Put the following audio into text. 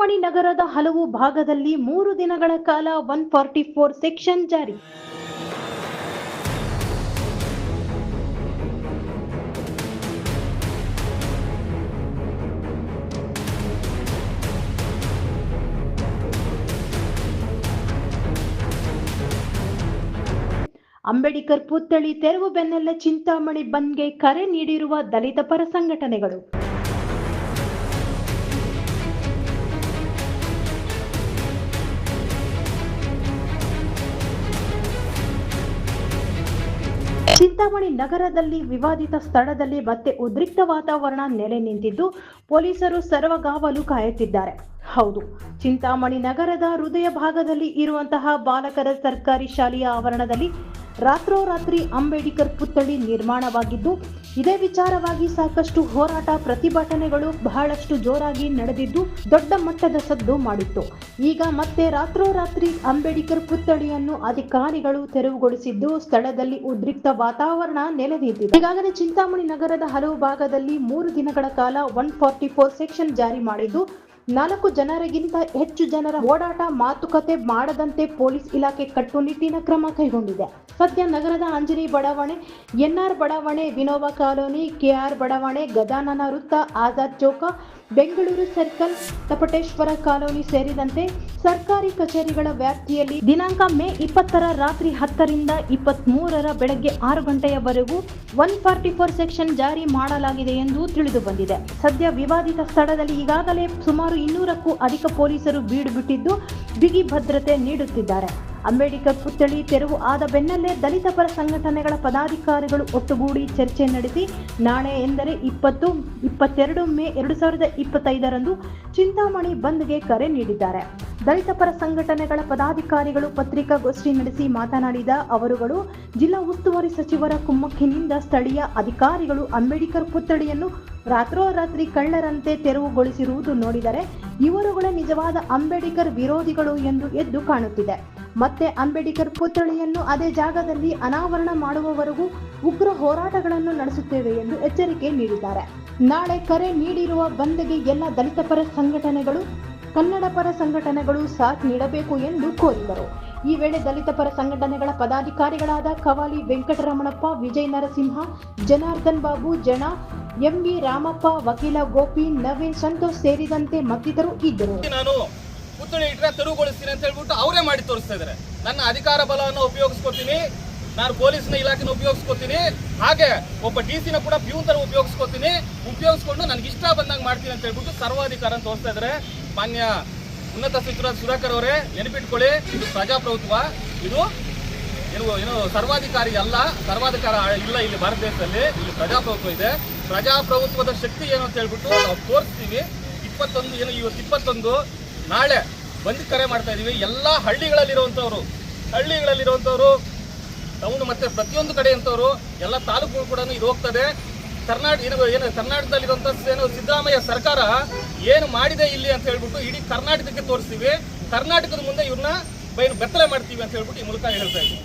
ಚಿಂತಾಮಣಿ ನಗರದ ಹಲವು ಭಾಗದಲ್ಲಿ 3 ದಿನಗಳ ಕಾಲ 144 ಸೆಕ್ಷನ್ ಜಾರಿ. ಅಂಬೇಡ್ಕರ್ ಪುತ್ಥಳಿ ತೆರವು ಬೆನ್ನಲ್ಲೇ ಚಿಂತಾಮಣಿ ಬಂದ್ಗೆ ಕರೆ ನೀಡಿರುವ ದಲಿತ ಪರ ಸಂಘಟನೆಗಳು. ಚಿಂತಾಮಣಿ ನಗರದಲ್ಲಿ ವಿವಾದಿತ ಸ್ಥಳದಲ್ಲಿ ಮತ್ತೆ ಉದ್ರಿಕ್ತ ವಾತಾವರಣ ನೆಲೆ ನಿಂತಿದ್ದು ಪೊಲೀಸರು ಸರ್ವಗಾವಲು ಕಾಯುತ್ತಿದ್ದಾರೆ. ಹೌದು, ಚಿಂತಾಮಣಿ ನಗರದ ಹೃದಯ ಭಾಗದಲ್ಲಿ ಇರುವಂತಹ ಬಾಲಕರ ಸರ್ಕಾರಿ ಶಾಲೆಯ ಆವರಣದಲ್ಲಿ ರಾತ್ರೋರಾತ್ರಿ ಅಂಬೇಡ್ಕರ್ ಪುತ್ಥಳಿ ನಿರ್ಮಾಣವಾಗಿದ್ದು, ಇದೇ ವಿಚಾರವಾಗಿ ಸಾಕಷ್ಟು ಹೋರಾಟ ಪ್ರತಿಭಟನೆಗಳು ಬಹಳಷ್ಟು ಜೋರಾಗಿ ನಡೆದಿದ್ದು ದೊಡ್ಡ ಮಟ್ಟದ ಸದ್ದು ಮಾಡಿತ್ತು. ಈಗ ಮತ್ತೆ ರಾತ್ರೋರಾತ್ರಿ ಅಂಬೇಡ್ಕರ್ ಪುತ್ಥಳಿಯನ್ನು ಅಧಿಕಾರಿಗಳು ತೆರವುಗೊಳಿಸಿದ್ದು ಸ್ಥಳದಲ್ಲಿ ಉದ್ರಿಕ್ತ ವಾತಾವರಣ ನೆಲೆ ನಿಂತಿದೆ. ಈಗಾಗಲೇ ಚಿಂತಾಮಣಿ ನಗರದ ಹಲವು ಭಾಗದಲ್ಲಿ 3 ದಿನಗಳ ಕಾಲ 144 ಸೆಕ್ಷನ್ ಜಾರಿ ಮಾಡಿದ್ದು 4 ಜನರಿಗಿಂತ ಹೆಚ್ಚು ಜನರ ಓಡಾಟ ಮಾತುಕತೆ ಮಾಡದಂತೆ ಪೊಲೀಸ್ ಇಲಾಖೆ ಕಟ್ಟುನಿಟ್ಟಿನ ಕ್ರಮ ಕೈಗೊಂಡಿದೆ. ಸದ್ಯ ನಗರದ ಅಂಜನಿ ಬಡಾವಣೆ, ಎನ್ಆರ್ ಬಡಾವಣೆ, ವಿನೋಬಾ ಕಾಲೋನಿ, ಕೆಆರ್ ಬಡಾವಣೆ, ಗಜಾನನ ವೃತ್ತ, ಆಜಾದ್ ಚೌಕ, ಬೆಂಗಳೂರು ಸರ್ಕಲ್, ತಪಟೇಶ್ವರ ಕಾಲೋನಿ ಸೇರಿದಂತೆ ಸರ್ಕಾರಿ ಕಚೇರಿಗಳ ವ್ಯಾಪ್ತಿಯಲ್ಲಿ ದಿನಾಂಕ ಮೇ 20ರ ರಾತ್ರಿ 10ರಿಂದ 23ರ ಬೆಳಗ್ಗೆ 6 ಗಂಟೆಯವರೆಗೂ 144 ಸೆಕ್ಷನ್ ಜಾರಿ ಮಾಡಲಾಗಿದೆ ಎಂದು ತಿಳಿದು ಬಂದಿದೆ. ಸದ್ಯ ವಿವಾದಿತ ಸ್ಥಳದಲ್ಲಿ ಈಗಾಗಲೇ ಸುಮಾರು 200ಕ್ಕೂ ಅಧಿಕ ಪೊಲೀಸರು ಬೀಡು ಬಿಟ್ಟಿದ್ದು ಬಿಗಿ ಭದ್ರತೆ ನೀಡುತ್ತಿದ್ದಾರೆ. ಅಂಬೇಡ್ಕರ್ ಪುತ್ಥಳಿ ತೆರವು ಆದ ಬೆನ್ನಲ್ಲೇ ದಲಿತ ಪರ ಸಂಘಟನೆಗಳ ಪದಾಧಿಕಾರಿಗಳು ಒಟ್ಟುಗೂಡಿ ಚರ್ಚೆ ನಡೆಸಿ ನಾಳೆ ಎಂದರೆ 22 ಮೇ 2025ರಂದು ಚಿಂತಾಮಣಿ ಬಂದ್ಗೆ ಕರೆ ನೀಡಿದ್ದಾರೆ. ದಲಿತ ಪರ ಸಂಘಟನೆಗಳ ಪದಾಧಿಕಾರಿಗಳು ಪತ್ರಿಕಾಗೋಷ್ಠಿ ನಡೆಸಿ ಮಾತನಾಡಿದ ಅವರುಗಳು, ಜಿಲ್ಲಾ ಉಸ್ತುವಾರಿ ಸಚಿವರ ಕುಮ್ಮಕ್ಕಿನಿಂದ ಸ್ಥಳೀಯ ಅಧಿಕಾರಿಗಳು ಅಂಬೇಡ್ಕರ್ ಪುತ್ಥಳಿಯನ್ನು ರಾತ್ರೋರಾತ್ರಿ ಕಳ್ಳರಂತೆ ತೆರವುಗೊಳಿಸಿರುವುದು ನೋಡಿದರೆ ಇವರುಗಳೇ ನಿಜವಾದ ಅಂಬೇಡ್ಕರ್ ವಿರೋಧಿಗಳು ಎಂದು ಎದ್ದು ಕಾಣುತ್ತಿದೆ. ಮತ್ತೆ ಅಂಬೇಡ್ಕರ್ ಪುತ್ಥಳಿಯನ್ನು ಅದೇ ಜಾಗದಲ್ಲಿ ಅನಾವರಣ ಮಾಡುವವರೆಗೂ ಉಗ್ರ ಹೋರಾಟಗಳನ್ನು ನಡೆಸುತ್ತೇವೆ ಎಂದು ಎಚ್ಚರಿಕೆ ನೀಡಿದ್ದಾರೆ. ನಾಳೆ ಕರೆ ನೀಡಿರುವ ಬಂದ್ಗೆ ಎಲ್ಲ ದಲಿತ ಪರ ಸಂಘಟನೆಗಳು, ಕನ್ನಡ ಪರ ಸಂಘಟನೆಗಳು ಸಾಥ್ ನೀಡಬೇಕು ಎಂದು ಕೋರಿದರು. ಈ ವೇಳೆ ದಲಿತ ಪರ ಸಂಘಟನೆಗಳ ಪದಾಧಿಕಾರಿಗಳಾದ ಕವಾಲಿ ವೆಂಕಟರಮಣಪ್ಪ, ವಿಜಯ್ ನರಸಿಂಹ, ಜನಾರ್ದನ್ ಬಾಬು, ಜನ, ಎಂವಿ ರಾಮಪ್ಪ, ವಕೀಲ ಗೋಪಿ, ನವೀನ್, ಸಂತೋಷ್ ಸೇರಿದಂತೆ ಮತ್ತಿತರರು ಇದ್ದರು. ಪುತ್ಥಳಿ ಇಟ್ಟರೆ ತೆರವುಗೊಳಿಸ್ತೀನಿ ಅಂತ ಹೇಳ್ಬಿಟ್ಟು ಅವರೇ ಮಾಡಿ ತೋರಿಸ್ತಾ ಇದ್ದಾರೆ. ನನ್ನ ಅಧಿಕಾರ ಬಲವನ್ನು ಉಪಯೋಗಿಸ್ಕೊತೀನಿ, ನಾನು ಪೊಲೀಸ್ನ ಇಲಾಖೆನ ಉಪಯೋಗಿಸ್ಕೊತೀನಿ, ಹಾಗೆ ಒಬ್ಬ ಡಿಸಿನ ಕೂಡ ಪ್ಯೂನ್ ತರ ಉಪಯೋಗಿಸ್ಕೊಂಡು ನನಗೆ ಇಷ್ಟ ಬಂದಂಗೆ ಮಾಡ್ತೀನಿ ಅಂತ ಹೇಳ್ಬಿಟ್ಟು ಸರ್ವಾಧಿಕಾರ ತೋರಿಸ್ತಾ ಇದ್ದಾರೆ. ಮಾನ್ಯ ಉನ್ನತ ಸಚಿವರಾದ ಸುಧಾಕರ್ ಅವರೇ, ನೆನಪಿಟ್ಕೊಳ್ಳಿ, ಇದು ಪ್ರಜಾಪ್ರಭುತ್ವ, ಇದು ಏನು ಸರ್ವಾಧಿಕಾರಿ ಅಲ್ಲ, ಸರ್ವಾಧಿಕಾರ ಇಲ್ಲ ಇಲ್ಲಿ ಭಾರತ ದೇಶದಲ್ಲಿ. ಇಲ್ಲಿ ಪ್ರಜಾಪ್ರಭುತ್ವ ಇದೆ. ಪ್ರಜಾಪ್ರಭುತ್ವದ ಶಕ್ತಿ ಏನು ಅಂತ ಹೇಳ್ಬಿಟ್ಟು ನಾವು ತೋರಿಸ್ತೀವಿ. 21 ಇವತ್ತು ನಾಳೆ ಬಂದು ಕರೆ ಮಾಡ್ತಾ ಇದೀವಿ. ಎಲ್ಲ ಹಳ್ಳಿಗಳಲ್ಲಿರುವಂಥವ್ರು ಟೌನ್ ಮತ್ತೆ ಪ್ರತಿಯೊಂದು ಕಡೆ ಅಂತವ್ರು ಎಲ್ಲ ತಾಲೂಕುಗಳು ಕೂಡ ಇದು ಹೋಗ್ತದೆ. ಕರ್ನಾಟಕದಲ್ಲಿರುವಂಥ ಸಿದ್ದರಾಮಯ್ಯ ಸರ್ಕಾರ ಏನು ಮಾಡಿದೆ ಇಲ್ಲಿ ಅಂತ ಹೇಳ್ಬಿಟ್ಟು ಇಡೀ ಕರ್ನಾಟಕಕ್ಕೆ ತೋರಿಸ್ತೀವಿ. ಕರ್ನಾಟಕದ ಮುಂದೆ ಇವ್ರನ್ನ ಬೆತ್ತಲೆ ಮಾಡ್ತೀವಿ ಅಂತ ಹೇಳ್ಬಿಟ್ಟು ಈ ಮೂಲಕ ಹೇಳ್ತಾ ಇದ್ದೀವಿ.